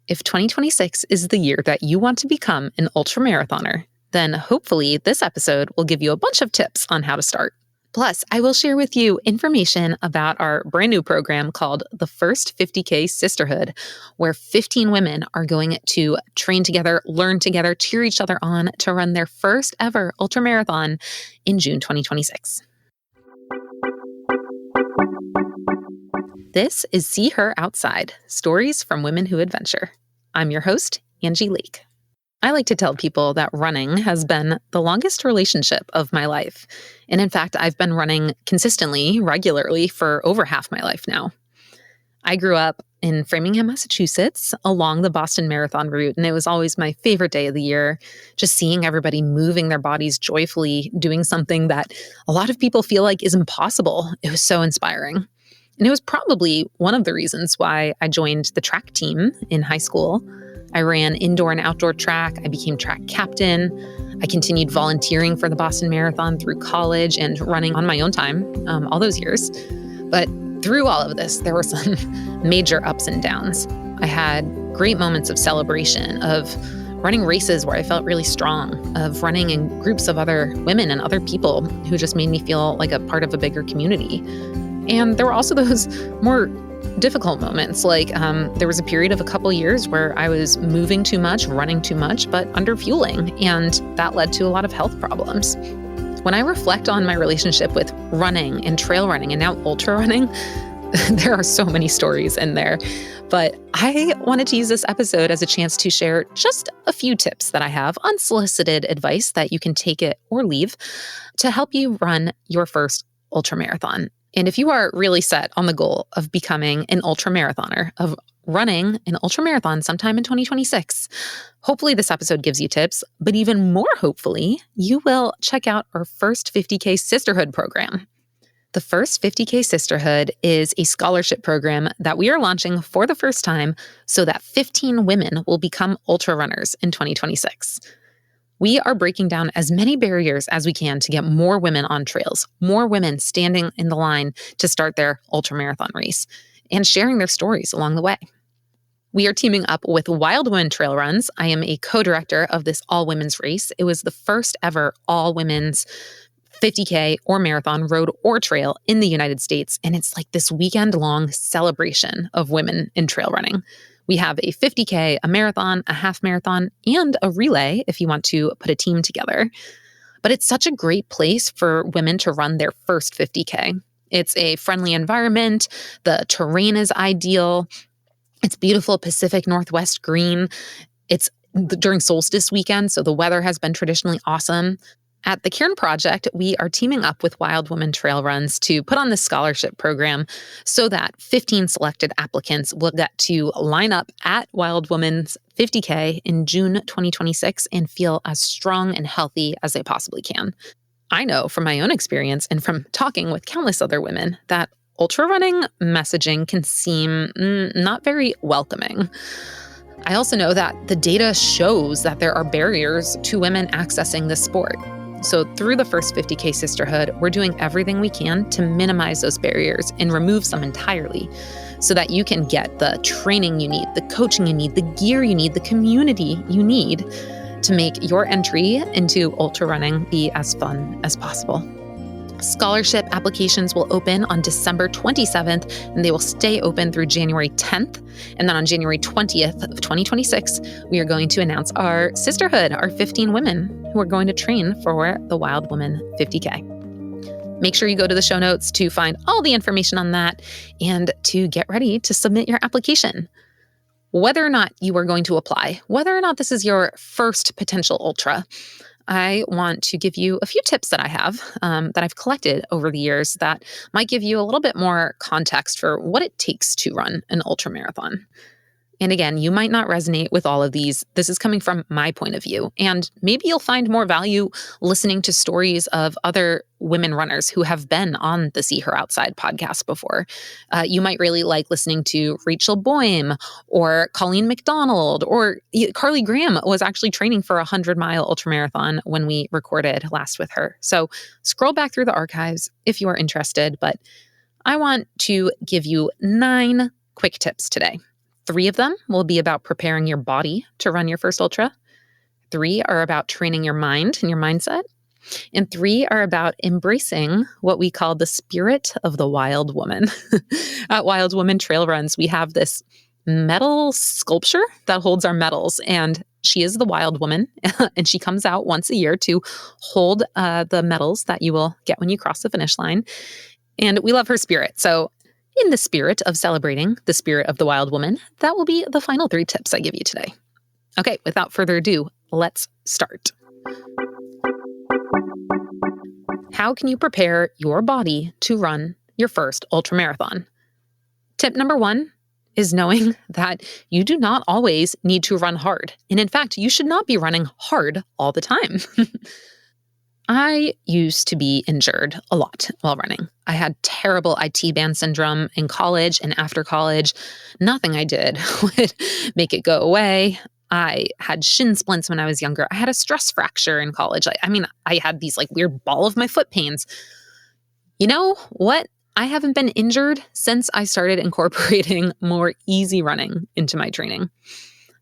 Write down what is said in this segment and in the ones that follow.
If 2026 is the year that you want to become an ultramarathoner, then hopefully this episode will give you a bunch of tips on how to start. Plus, I will share with you information about our brand new program called the First 50k Sisterhood, where 15 women are going to train together, learn together, cheer each other on to run their first ever ultramarathon in June 2026. This is See Her Outside, Stories from Women Who Adventure. I'm your host, Angie Lake. I like to tell people that running has been the longest relationship of my life. And in fact, I've been running consistently, regularly for over half my life now. I grew up in Framingham, Massachusetts, along the Boston Marathon route, and it was always my favorite day of the year, just seeing everybody moving their bodies joyfully, doing something that a lot of people feel like is impossible. It was so inspiring. And it was probably one of the reasons why I joined the track team in high school. I ran indoor and outdoor track. I became track captain. I continued volunteering for the Boston Marathon through college and running on my own time all those years. But through all of this, there were some major ups and downs. I had great moments of celebration, of running races where I felt really strong, of running in groups of other women and other people who just made me feel like a part of a bigger community. And there were also those more difficult moments, like there was a period of a couple years where I was moving too much, running too much, but under fueling, and that led to a lot of health problems. When I reflect on my relationship with running and trail running and now ultra running, there are so many stories in there. But I wanted to use this episode as a chance to share just a few tips that I have, unsolicited advice that you can take it or leave, to help you run your first ultramarathon. And if you are really set on the goal of becoming an ultramarathoner, of running an ultramarathon sometime in 2026, hopefully this episode gives you tips, but even more hopefully, you will check out our First 50k Sisterhood program. The First 50k Sisterhood is a scholarship program that we are launching for the first time so that 15 women will become ultra runners in 2026. We are breaking down as many barriers as we can to get more women on trails, more women standing in the line to start their ultramarathon race, and sharing their stories along the way. We are teaming up with Wild Women Trail Runs. I am a co-director of this all-women's race. It was the first ever all-women's 50K or marathon, road or trail in the United States, and it's like this weekend-long celebration of women in trail running. We have a 50K, a marathon, a half marathon, and a relay if you want to put a team together. But it's such a great place for women to run their first 50K. It's a friendly environment. The terrain is ideal. It's beautiful Pacific Northwest green. It's during solstice weekend, so the weather has been traditionally awesome. At the Cairn Project, we are teaming up with Wild Women Trail Runs to put on this scholarship program so that 15 selected applicants will get to line up at Wild Women's 50K in June 2026 and feel as strong and healthy as they possibly can. I know from my own experience and from talking with countless other women that ultra running messaging can seem not very welcoming. I also know that the data shows that there are barriers to women accessing this sport. So through the First 50k Sisterhood, we're doing everything we can to minimize those barriers and remove some entirely so that you can get the training you need, the coaching you need, the gear you need, the community you need to make your entry into ultra running be as fun as possible. Scholarship applications will open on December 27th, and they will stay open through January 10th. And then on January 20th of 2026, we are going to announce our sisterhood, our 15 women who are going to train for the Wild Women 50K. Make sure you go to the show notes to find all the information on that and to get ready to submit your application. Whether or not you are going to apply, whether or not this is your first potential ultra, I want to give you a few tips that I have that I've collected over the years that might give you a little bit more context for what it takes to run an ultramarathon. And again, you might not resonate with all of these. This is coming from my point of view. And maybe you'll find more value listening to stories of other women runners who have been on the See Her Outside podcast before. You might really like listening to Rachel Boehm or Colleen McDonald, or Carly Graham was actually training for a 100-mile ultramarathon when we recorded last with her. So scroll back through the archives if you are interested. But I want to give you 9 quick tips today 3 of them will be about preparing your body to run your first ultra. 3 are about training your mind and your mindset. And 3 are about embracing what we call the spirit of the wild woman. At Wild Woman Trail Runs, we have this metal sculpture that holds our medals, and she is the wild woman, and she comes out once a year to hold the medals that you will get when you cross the finish line. And we love her spirit. So in the spirit of celebrating the spirit of the wild woman, that will be the final 3 tips I give you today. Okay, without further ado, let's start. How can you prepare your body to run your first ultramarathon? Tip number 1 is knowing that you do not always need to run hard. And in fact, you should not be running hard all the time. I used to be injured a lot while running. I had terrible IT band syndrome in college and after college. Nothing I did would make it go away. I had shin splints when I was younger. I had a stress fracture in college. I had these weird ball of my foot pains. You know what? I haven't been injured since I started incorporating more easy running into my training.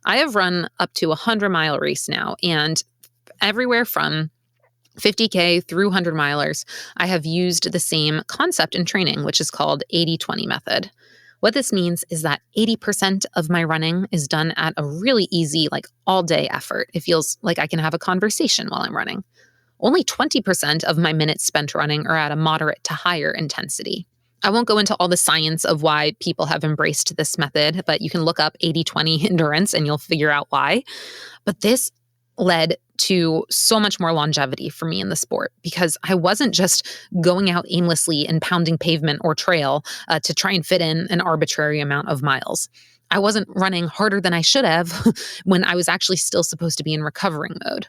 I have run up to 100-mile race now, and everywhere from 50k through 100 milers, I have used the same concept in training, which is called 80-20 method. What this means is that 80% of my running is done at a really easy, all-day effort. It feels like I can have a conversation while I'm running. Only 20% of my minutes spent running are at a moderate to higher intensity. I won't go into all the science of why people have embraced this method, but you can look up 80-20 endurance and you'll figure out why. But this led to so much more longevity for me in the sport because I wasn't just going out aimlessly and pounding pavement or trail to try and fit in an arbitrary amount of miles. I wasn't running harder than I should have when I was actually still supposed to be in recovering mode.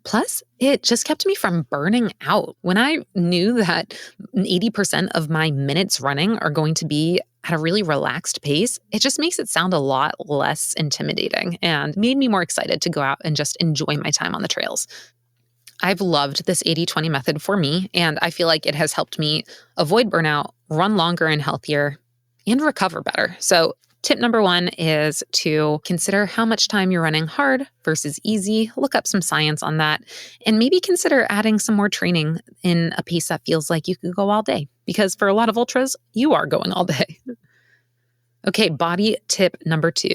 Plus, it just kept me from burning out. When I knew that 80% of my minutes running are going to be at a really relaxed pace, it just makes it sound a lot less intimidating and made me more excited to go out and just enjoy my time on the trails. I've loved this 80-20 method for me, and I feel like it has helped me avoid burnout, run longer and healthier, and recover better. So tip number 1 is to consider how much time you're running hard versus easy. Look up some science on that, and maybe consider adding some more training in a pace that feels like you could go all day. Because for a lot of ultras, you are going all day. Okay, body tip number 2.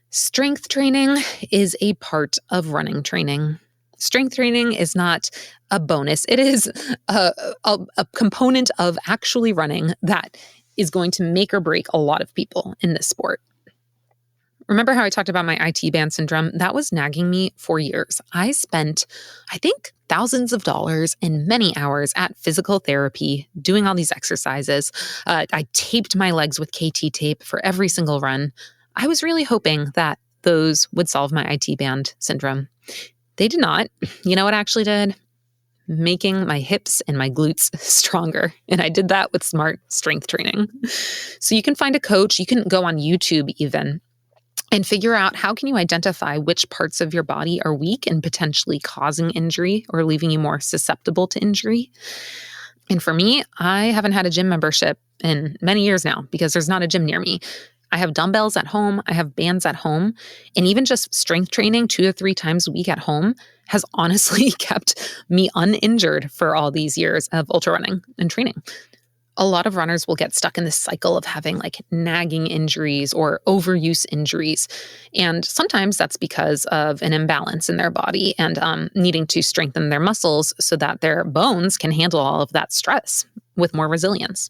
Strength training is a part of running training. Strength training is not a bonus. It is a component of actually running that is going to make or break a lot of people in this sport. Remember how I talked about my IT band syndrome? That was nagging me for years. I spent, I think, thousands of dollars and many hours at physical therapy doing all these exercises. I taped my legs with KT tape for every single run. I was really hoping that those would solve my IT band syndrome. They did not. You know what actually did? Making my hips and my glutes stronger. And I did that with smart strength training. So you can find a coach, you can go on YouTube even, and figure out how can you identify which parts of your body are weak and potentially causing injury or leaving you more susceptible to injury. And for me, I haven't had a gym membership in many years now because there's not a gym near me. I have dumbbells at home, I have bands at home, and even just strength training 2 to 3 times a week at home has honestly kept me uninjured for all these years of ultra running and training. A lot of runners will get stuck in this cycle of having nagging injuries or overuse injuries. And sometimes that's because of an imbalance in their body and needing to strengthen their muscles so that their bones can handle all of that stress with more resilience.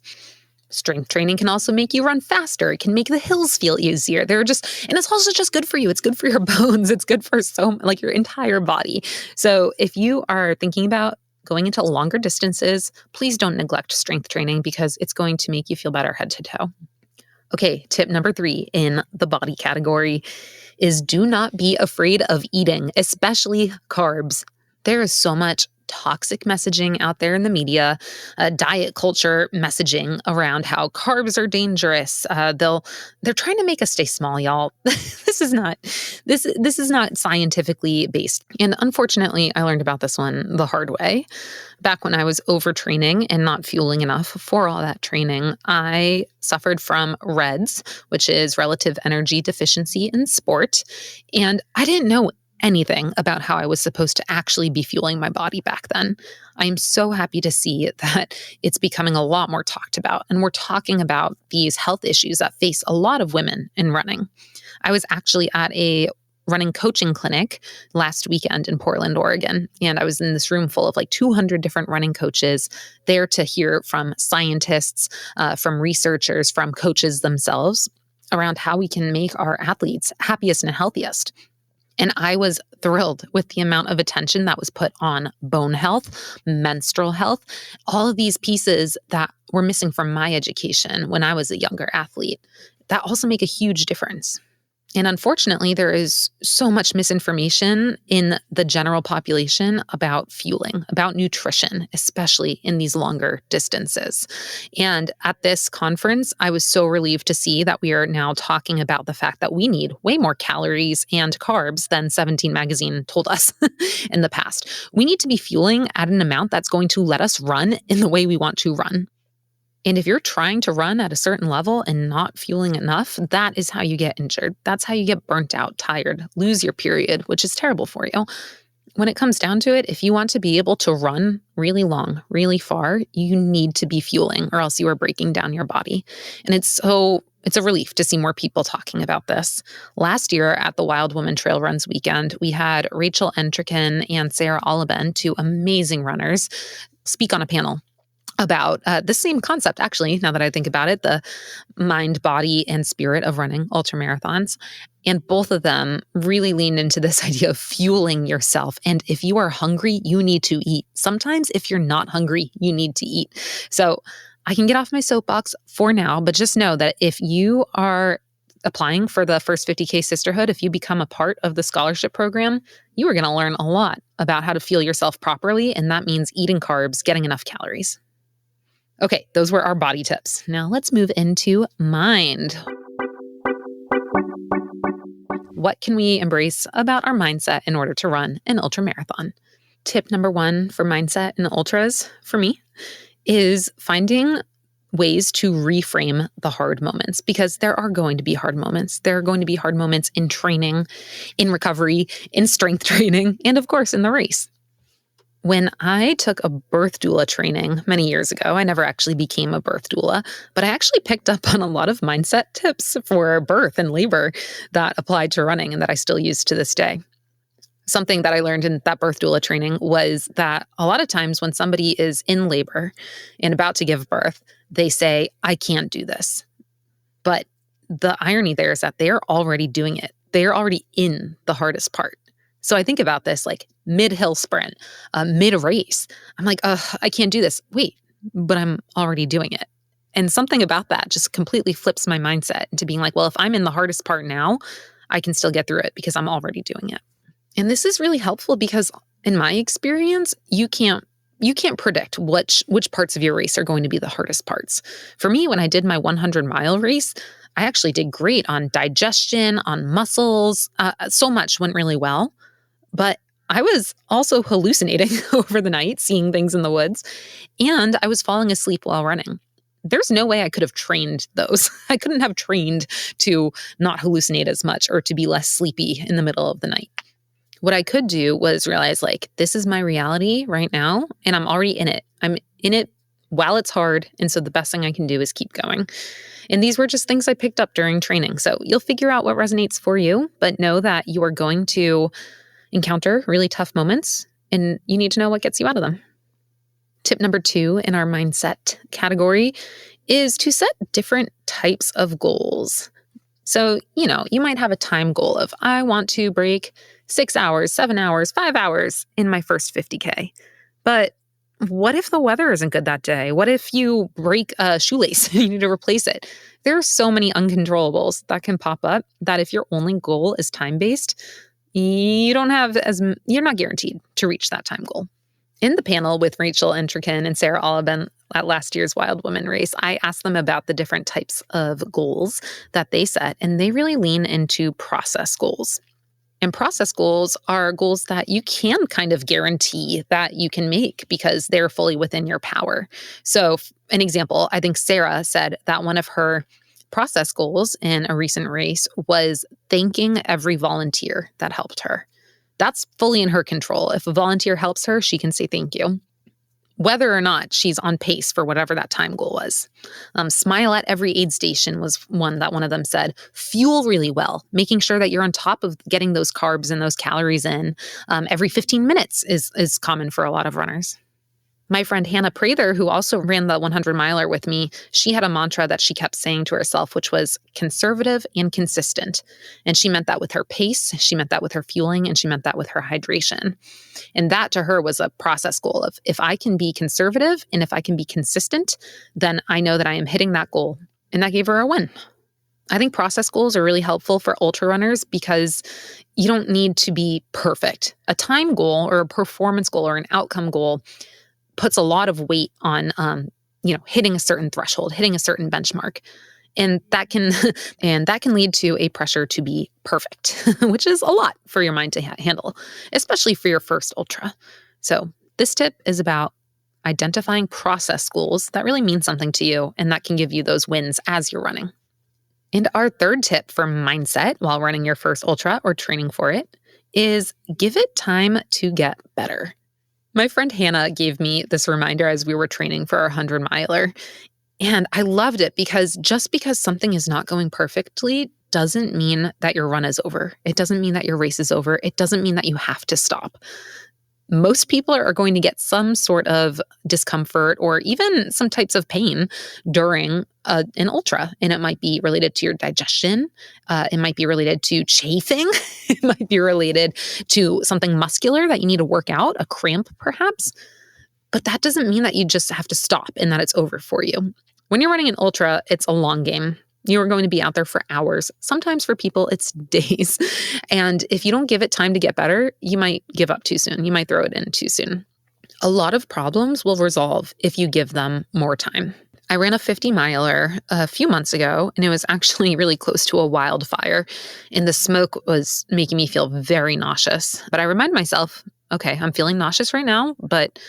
Strength training can also make you run faster. It can make the hills feel easier. And it's also just good for you. It's good for your bones. It's good for your entire body. So if you are thinking about going into longer distances, please don't neglect strength training because it's going to make you feel better head to toe. Okay, tip number 3 in the body category is do not be afraid of eating, especially carbs. There is so much toxic messaging out there in the media, diet culture messaging around how carbs are dangerous. They're trying to make us stay small, y'all. This is not scientifically based. And unfortunately, I learned about this one the hard way. Back when I was overtraining and not fueling enough for all that training, I suffered from REDS, which is relative energy deficiency in sport. And I didn't know anything about how I was supposed to actually be fueling my body back then. I am so happy to see that it's becoming a lot more talked about. And we're talking about these health issues that face a lot of women in running. I was actually at a running coaching clinic last weekend in Portland, Oregon. And I was in this room full of like 200 different running coaches there to hear from scientists, from researchers, from coaches themselves around how we can make our athletes happiest and healthiest. And I was thrilled with the amount of attention that was put on bone health, menstrual health, all of these pieces that were missing from my education when I was a younger athlete that also make a huge difference. And unfortunately, there is so much misinformation in the general population about fueling, about nutrition, especially in these longer distances. And at this conference, I was so relieved to see that we are now talking about the fact that we need way more calories and carbs than 17 Magazine told us in the past. We need to be fueling at an amount that's going to let us run in the way we want to run. And if you're trying to run at a certain level and not fueling enough, that is how you get injured. That's how you get burnt out, tired, lose your period, which is terrible for you. When it comes down to it, if you want to be able to run really long, really far, you need to be fueling or else you are breaking down your body. And it's a relief to see more people talking about this. Last year at the Wild Woman Trail Runs weekend, we had Rachel Entrekin and Sarah Oliben, two amazing runners, speak on a panel about the same concept, actually, now that I think about it, the mind, body, and spirit of running ultramarathons. And both of them really leaned into this idea of fueling yourself. And if you are hungry, you need to eat. Sometimes if you're not hungry, you need to eat. So I can get off my soapbox for now, but just know that if you are applying for the first 50k Sisterhood, if you become a part of the scholarship program, you are going to learn a lot about how to fuel yourself properly. And that means eating carbs, getting enough calories. Okay, those were our body tips. Now let's move into mind. What can we embrace about our mindset in order to run an ultramarathon? Tip number one for mindset in ultras, for me, is finding ways to reframe the hard moments, because there are going to be hard moments. There are going to be hard moments in training, in recovery, in strength training, and of course in the race. When I took a birth doula training many years ago, I never actually became a birth doula, but I actually picked up on a lot of mindset tips for birth and labor that applied to running and that I still use to this day. Something that I learned in that birth doula training was that a lot of times when somebody is in labor and about to give birth, they say, I can't do this. But the irony there is that they're already doing it. They're already in the hardest part. So I think about this like mid-hill sprint, mid-race. I'm like, I can't do this. Wait, but I'm already doing it. And something about that just completely flips my mindset into being like, well, if I'm in the hardest part now, I can still get through it because I'm already doing it. And this is really helpful because in my experience, you can't predict which parts of your race are going to be the hardest parts. For me, when I did my 100-mile race, I actually did great on digestion, on muscles. So much went really well. But I was also hallucinating over the night, seeing things in the woods, and I was falling asleep while running. There's no way I could have trained those. I couldn't have trained to not hallucinate as much or to be less sleepy in the middle of the night. What I could do was realize, like, this is my reality right now, and I'm already in it. I'm in it while it's hard, and so the best thing I can do is keep going. And these were just things I picked up during training. So you'll figure out what resonates for you, but know that you are going to encounter really tough moments, and you need to know what gets you out of them. Tip number 2 in our mindset category is to set different types of goals. So, you might have a time goal of, I want to break 6 hours, 7 hours, 5 hours in my first 50K. But what if the weather isn't good that day? What if you break a shoelace and you need to replace it? There are so many uncontrollables that can pop up that if your only goal is time-based, you're not guaranteed to reach that time goal. In the panel with Rachel Entrekin and Sarah Olivan at last year's Wild Women race, I asked them about the different types of goals that they set, and they really lean into process goals. And process goals are goals that you can kind of guarantee that you can make because they're fully within your power. So, an example, I think Sarah said that one of her process goals in a recent race was thanking every volunteer that helped her. That's fully in her control. If a volunteer helps her, she can say thank you, whether or not she's on pace for whatever that time goal was. Smile at every aid station was one that one of them said. Fuel really well, making sure that you're on top of getting those carbs and those calories in every 15 minutes is common for a lot of runners. My friend Hannah Prather, who also ran the 100 miler with me, she had a mantra that she kept saying to herself, which was conservative and consistent. And she meant that with her pace, she meant that with her fueling, and she meant that with her hydration. And that to her was a process goal of if I can be conservative and if I can be consistent, then I know that I am hitting that goal. And that gave her a win. I think process goals are really helpful for ultra runners because you don't need to be perfect. A time goal or a performance goal or an outcome goal puts a lot of weight on, hitting a certain threshold, hitting a certain benchmark. And that can lead to a pressure to be perfect, which is a lot for your mind to handle, especially for your first ultra. So this tip is about identifying process goals that really mean something to you and that can give you those wins as you're running. And our third tip for mindset while running your first ultra or training for it is give it time to get better. My friend Hannah gave me this reminder as we were training for our 100 miler. And I loved it because just because something is not going perfectly doesn't mean that your run is over. It doesn't mean that your race is over. It doesn't mean that you have to stop. Most people are going to get some sort of discomfort or even some types of pain during an ultra. And it might be related to your digestion. It might be related to chafing. It might be related to something muscular that you need to work out, a cramp perhaps. But that doesn't mean that you just have to stop and that it's over for you. When you're running an ultra, it's a long game. You are going to be out there for hours. Sometimes for people, it's days. And if you don't give it time to get better, you might give up too soon. You might throw it in too soon. A lot of problems will resolve if you give them more time. I ran a 50 miler a few months ago, and it was actually really close to a wildfire. And the smoke was making me feel very nauseous. But I remind myself, okay, I'm feeling nauseous right now, but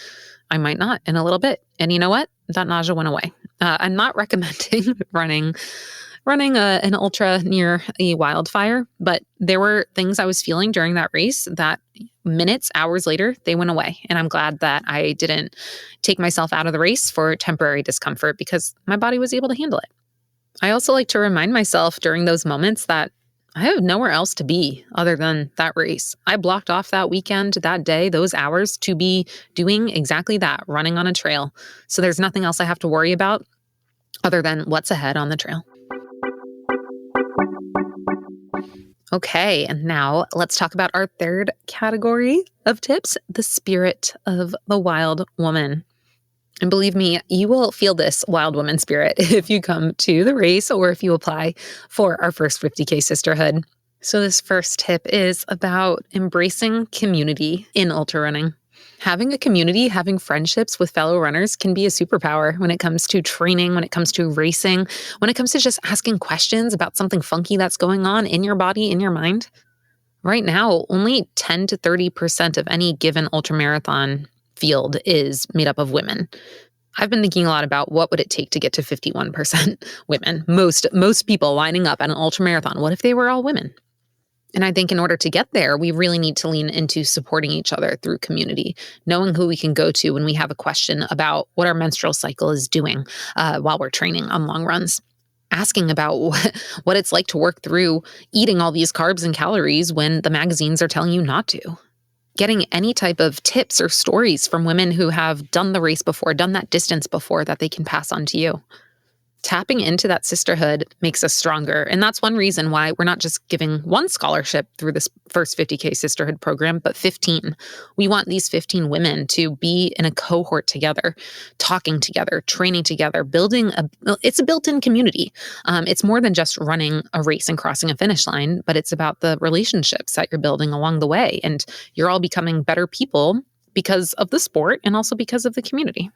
I might not in a little bit. And you know what? That nausea went away. I'm not recommending running an ultra near a wildfire, but there were things I was feeling during that race that minutes, hours later, they went away. And I'm glad that I didn't take myself out of the race for temporary discomfort because my body was able to handle it. I also like to remind myself during those moments that I have nowhere else to be other than that race. I blocked off that weekend, that day, those hours to be doing exactly that, running on a trail. So there's nothing else I have to worry about other than what's ahead on the trail. Okay, and now let's talk about our third category of tips, the spirit of the wild woman. And believe me, you will feel this wild woman spirit if you come to the race or if you apply for our first 50k Sisterhood. So this first tip is about embracing community in ultra running. Having a community, having friendships with fellow runners can be a superpower when it comes to training, when it comes to racing, when it comes to just asking questions about something funky that's going on in your body, in your mind. Right now, only 10 to 30% of any given ultramarathon field is made up of women. I've been thinking a lot about what would it take to get to 51% women. Most people lining up at an ultramarathon. What if they were all women? And I think in order to get there, we really need to lean into supporting each other through community, knowing who we can go to when we have a question about what our menstrual cycle is doing while we're training on long runs. Asking about what it's like to work through eating all these carbs and calories when the magazines are telling you not to. Getting any type of tips or stories from women who have done the race before, done that distance before that they can pass on to you. Tapping into that sisterhood makes us stronger. And that's one reason why we're not just giving one scholarship through this first 50k Sisterhood program, but 15. We want these 15 women to be in a cohort together, talking together, training together, it's a built-in community. It's more than just running a race and crossing a finish line, but it's about the relationships that you're building along the way. And you're all becoming better people because of the sport and also because of the community.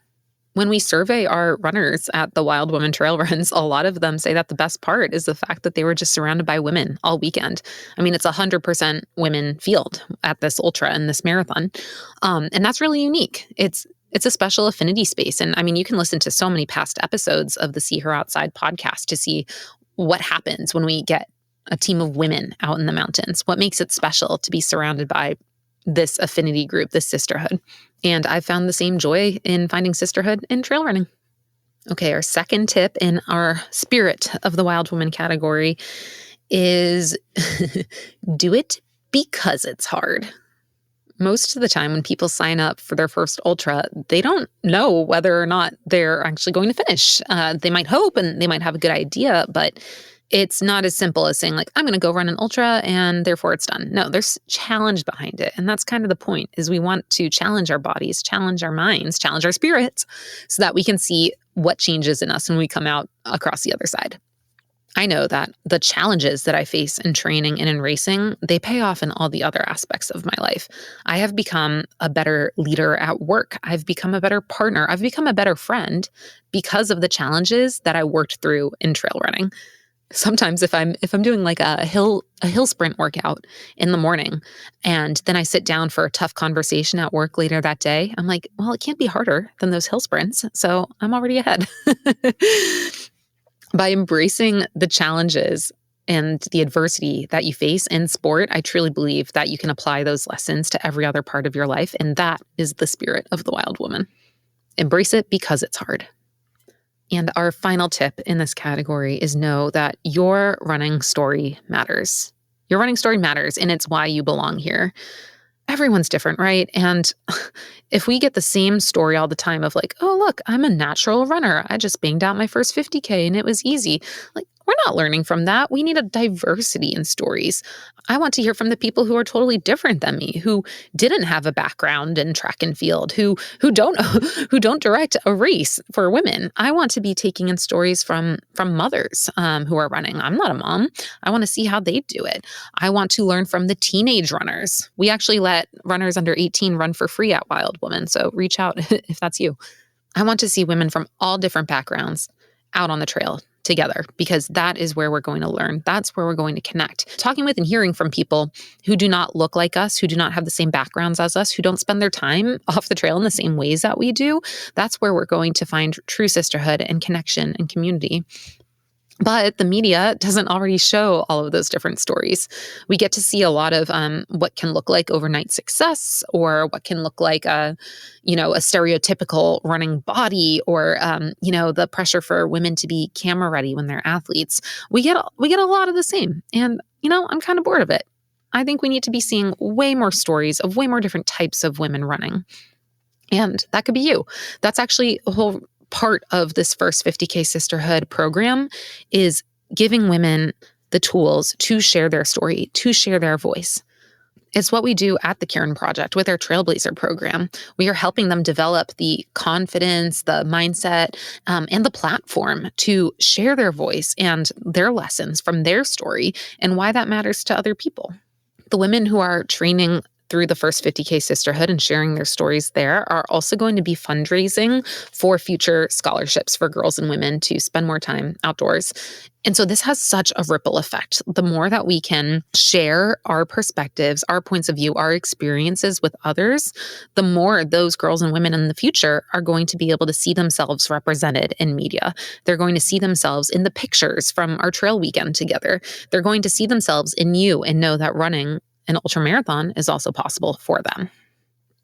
When we survey our runners at the Wild Women Trail Runs, a lot of them say that the best part is the fact that they were just surrounded by women all weekend. I mean, it's 100% women field at this ultra and this marathon. And that's really unique. It's a special affinity space. And I mean, you can listen to so many past episodes of the See Her Outside podcast to see what happens when we get a team of women out in the mountains. What makes it special to be surrounded by this affinity group, this sisterhood. And I've found the same joy in finding sisterhood in trail running. Okay, our second tip in our Spirit of the Wild Woman category is do it because it's hard. Most of the time when people sign up for their first ultra, they don't know whether or not they're actually going to finish. They might hope and they might have a good idea, but it's not as simple as saying like, I'm going to go run an ultra and therefore it's done. No, there's challenge behind it. And that's kind of the point, is we want to challenge our bodies, challenge our minds, challenge our spirits so that we can see what changes in us when we come out across the other side. I know that the challenges that I face in training and in racing, they pay off in all the other aspects of my life. I have become a better leader at work. I've become a better partner. I've become a better friend because of the challenges that I worked through in trail running. Sometimes if I'm doing like a hill sprint workout in the morning and then I sit down for a tough conversation at work later that day, I'm like, well, it can't be harder than those hill sprints. So I'm already ahead. By embracing the challenges and the adversity that you face in sport, I truly believe that you can apply those lessons to every other part of your life. And that is the spirit of the Wild Woman. Embrace it because it's hard. And our final tip in this category is know that your running story matters. Your running story matters, and it's why you belong here. Everyone's different, right? And if we get the same story all the time of like, oh, look, I'm a natural runner. I just banged out my first 50K and it was easy. Like, we're not learning from that. We need a diversity in stories. I want to hear from the people who are totally different than me, who didn't have a background in track and field, who don't direct a race for women. I want to be taking in stories from mothers who are running. I'm not a mom. I want to see how they do it. I want to learn from the teenage runners. We actually let runners under 18 run for free at Wild Woman, so reach out if that's you. I want to see women from all different backgrounds out on the trail together, because that is where we're going to learn. That's where we're going to connect. Talking with and hearing from people who do not look like us, who do not have the same backgrounds as us, who don't spend their time off the trail in the same ways that we do, that's where we're going to find true sisterhood and connection and community. But the media doesn't already show all of those different stories. We get to see a lot of what can look like overnight success, or what can look like a stereotypical running body, or the pressure for women to be camera ready when they're athletes. We get a lot of the same, and I'm kind of bored of it. I think we need to be seeing way more stories of way more different types of women running, and that could be you. That's actually a whole part of this first 50k Sisterhood program, is giving women the tools to share their story, to share their voice. It's what we do at the Karen Project with our Trailblazer program. We are helping them develop the confidence, the mindset, and the platform to share their voice and their lessons from their story and why that matters to other people. The women who are training through the first 50k Sisterhood and sharing their stories there are also going to be fundraising for future scholarships for girls and women to spend more time outdoors. And so this has such a ripple effect. The more that we can share our perspectives, our points of view, our experiences with others, the more those girls and women in the future are going to be able to see themselves represented in media. They're going to see themselves in the pictures from our trail weekend together. They're going to see themselves in you and know that running an ultramarathon is also possible for them.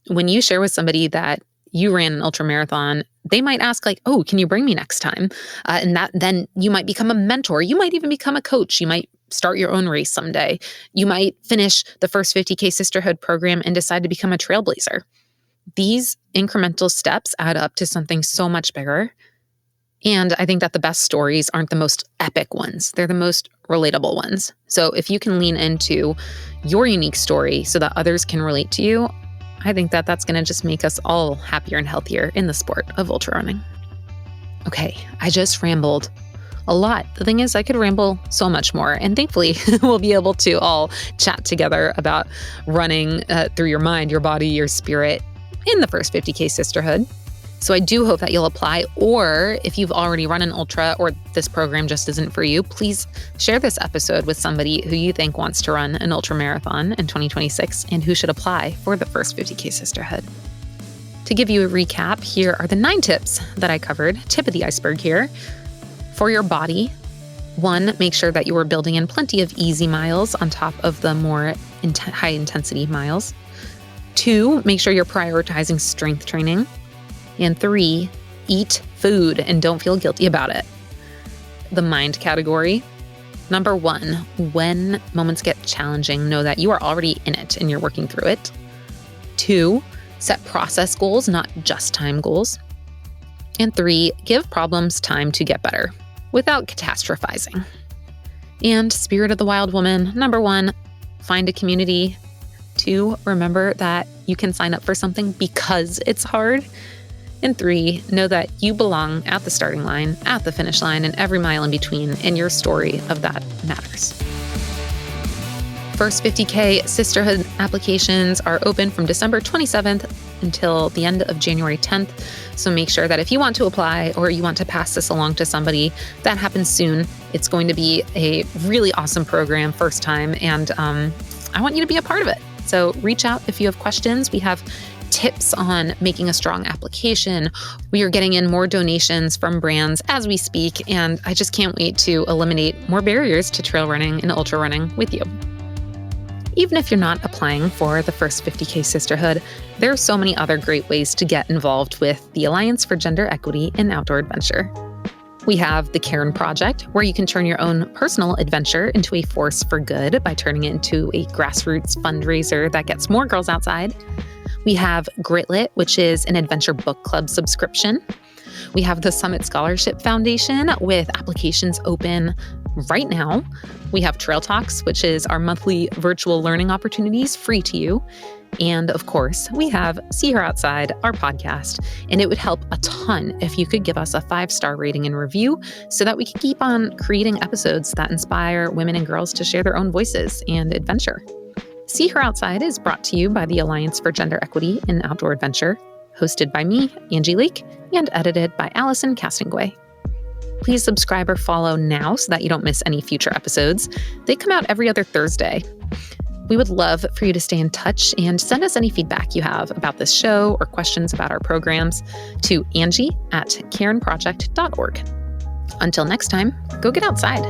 When you share with somebody that you ran an ultramarathon, they might ask like, oh, can you bring me next time? And then you might become a mentor. You might even become a coach. You might start your own race someday. You might finish the first 50k Sisterhood program and decide to become a trailblazer. These incremental steps add up to something so much bigger. And I think that the best stories aren't the most epic ones. They're the most relatable ones. So if you can lean into your unique story so that others can relate to you, I think that that's going to just make us all happier and healthier in the sport of ultra running. Okay, I just rambled a lot. The thing is, I could ramble so much more. And thankfully, we'll be able to all chat together about running through your mind, your body, your spirit. in the first 50k Sisterhood. So I do hope that you'll apply, or if you've already run an ultra or this program just isn't for you, please share this episode with somebody who you think wants to run an ultramarathon in 2026 and who should apply for the first 50k Sisterhood. To give you a recap, here are the 9 tips that I covered, tip of the iceberg here. For your body, 1, make sure that you are building in plenty of easy miles on top of the more high-intensity miles. 2, make sure you're prioritizing strength training. And 3, eat food and don't feel guilty about it. The mind category. Number 1, when moments get challenging, know that you are already in it and you're working through it. 2, set process goals, not just time goals. And 3, give problems time to get better without catastrophizing. And spirit of the wild woman. Number 1, find a community. 2, remember that you can sign up for something because it's hard. And 3, know that you belong at the starting line, at the finish line, and every mile in between, and your story of that matters. First 50k Sisterhood applications are open from December 27th until the end of January 10th. So make sure that if you want to apply or you want to pass this along to somebody, that happens soon. It's going to be a really awesome program, first time, and I want you to be a part of it. So reach out if you have questions. We have tips on making a strong application. We are getting in more donations from brands as we speak, and I just can't wait to eliminate more barriers to trail running and ultra running with you. Even if you're not applying for the first 50k Sisterhood, there are so many other great ways to get involved with the Alliance for Gender Equity in Outdoor Adventure. We have the Karen Project, where you can turn your own personal adventure into a force for good by turning it into a grassroots fundraiser that gets more girls outside. We have Gritlit, which is an adventure book club subscription. We have the Summit Scholarship Foundation with applications open right now. We have Trail Talks, which is our monthly virtual learning opportunities free to you. And of course, we have See Her Outside, our podcast, and it would help a ton if you could give us a 5-star rating and review so that we can keep on creating episodes that inspire women and girls to share their own voices and adventure. See Her Outside is brought to you by the Alliance for Gender Equity in Outdoor Adventure, hosted by me, Angie Lake, and edited by Allison Castingway. Please subscribe or follow now so that you don't miss any future episodes. They come out every other Thursday. We would love for you to stay in touch and send us any feedback you have about this show or questions about our programs to Angie@karenproject.org. Until next time, go get outside.